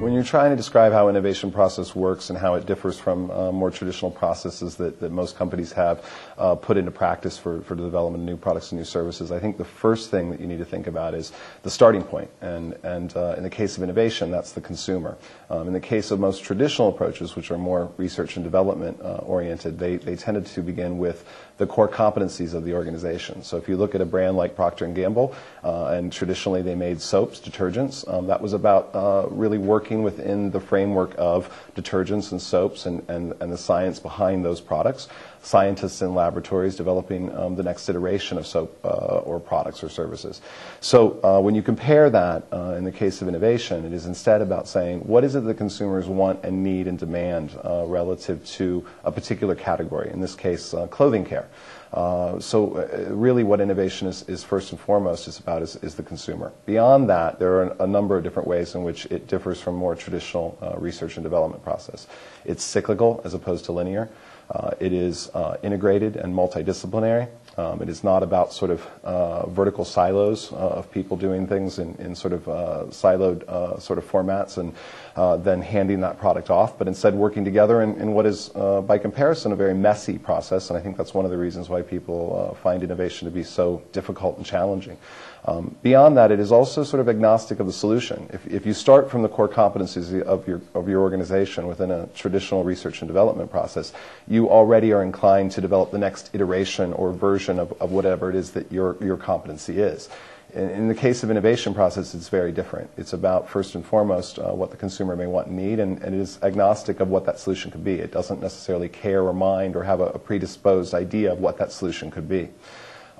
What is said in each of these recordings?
when you're trying to describe how innovation process works and how it differs from more traditional processes that most companies have put into practice for the development of new products and new services, I think the first thing that you need to think about is the starting point. And in the case of innovation, that's the consumer. In the case of most traditional approaches, which are more research and development oriented, they tended to begin with the core competencies of the organization. So if you look at a brand like Procter & Gamble, and traditionally they made soaps, detergents, that was about really working within the framework of detergents and soaps and the science behind those products. Scientists in laboratories developing the next iteration of soap or products or services. So when you compare that in the case of innovation, it is instead about saying what is it that consumers want and need and demand relative to a particular category, in this case clothing care. So really what innovation is first and foremost is about is the consumer. Beyond that, there are a number of different ways in which it differs from more traditional research and development process. It's cyclical as opposed to linear. It is integrated and multidisciplinary. It is not about sort of vertical silos of people doing things in sort of siloed sort of formats and then handing that product off, but instead working together in what is, by comparison, a very messy process. And I think that's one of the reasons why people find innovation to be so difficult and challenging. Beyond that, it is also sort of agnostic of the solution. If you start from the core competencies of your organization within a traditional research and development process, you already are inclined to develop the next iteration or version of whatever it is that your competency is. In the case of innovation process, it's very different. It's about, first and foremost, what the consumer may want and need, and it is agnostic of what that solution could be. It doesn't necessarily care or mind or have a predisposed idea of what that solution could be.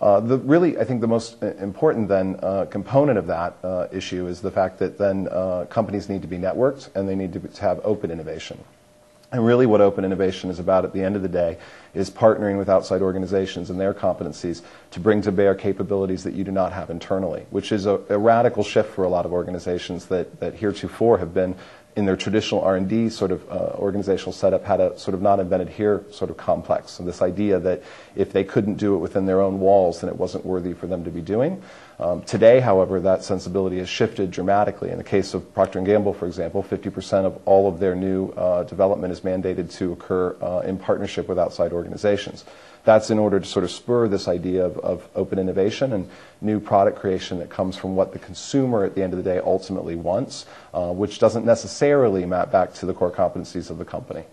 Really, I think the most important then component of that issue is the fact that then companies need to be networked and they need to have open innovation. And really what open innovation is about at the end of the day is partnering with outside organizations and their competencies to bring to bear capabilities that you do not have internally, which is a radical shift for a lot of organizations that heretofore have been in their traditional R&D sort of organizational setup had a sort of not invented here sort of complex. So this idea that if they couldn't do it within their own walls, then it wasn't worthy for them to be doing. Today, however, that sensibility has shifted dramatically. In the case of Procter & Gamble, for example, 50% of all of their new development is mandated to occur in partnership with outside organizations. That's in order to sort of spur this idea of open innovation and new product creation that comes from what the consumer at the end of the day ultimately wants, which doesn't necessarily map back to the core competencies of the company.